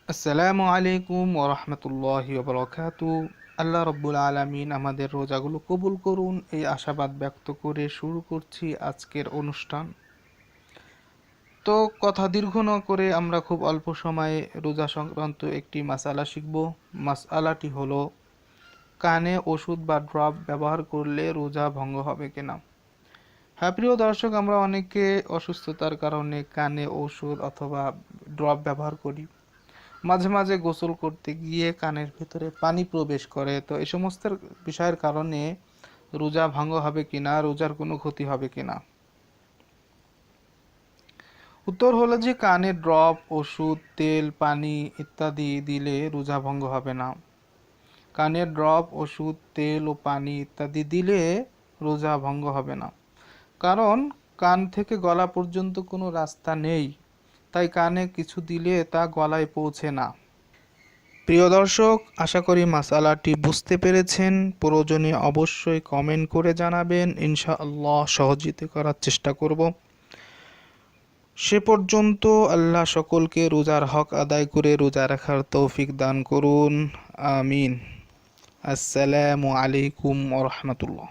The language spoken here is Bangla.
আসসালামু আলাইকুম ওরহমতুল্লাহি ওবরাকাতু। আল্লাহ রব্বুল আলামিন আমাদের রোজাগুলো কবুল করুন, এই আশাবাদ ব্যক্ত করে শুরু করছি আজকের অনুষ্ঠান। তো কথা দীর্ঘ না করে আমরা খুব অল্প সময়ে রোজা সংক্রান্ত একটি মাসালা শিখব। মাসালাটি হলো, কানে ওষুধ বা ড্রপ ব্যবহার করলে রোজা ভঙ্গ হবে কিনা। হ্যাঁ প্রিয় দর্শক, আমরা অনেকে অসুস্থতার কারণে কানে ওষুধ অথবা ড্রপ ব্যবহার করি। মাঝে মাঝে গোসল করতে গিয়ে কানের ভিতরে পানি প্রবেশ করে, তো এই সমস্ত বিষয়ের কারণে রোজা ভঙ্গ হবে কিনা, রোজার কোনো ক্ষতি হবে কিনা। উত্তর হলো যে কানে ড্রপ, ওষুধ, তেল, পানি ইত্যাদি দিলে রোজা ভঙ্গ হবে না। কানে ড্রপ, ওষুধ, তেল ও পানি ইত্যাদি দিলে রোজা ভঙ্গ হবে না, কারণ কান থেকে গলা পর্যন্ত কোনো রাস্তা নেই, তাই কানে কিছু দিলে তা গলায় পৌঁছে না। প্রিয় দর্শক, আশা করি মাসালাটি বুঝতে পেরেছেন। প্রয়োজনে অবশ্যই কমেন্ট করে জানাবেন, ইনশাআল্লাহ সহযোগিতা করার চেষ্টা করব। সে পর্যন্ত আল্লাহ সকলকে রোজার হক আদায় করে রোজা রাখার তৌফিক দান করুন। আমিন। আসসালামু আলাইকুম ওয়া রাহমাতুল্লাহ।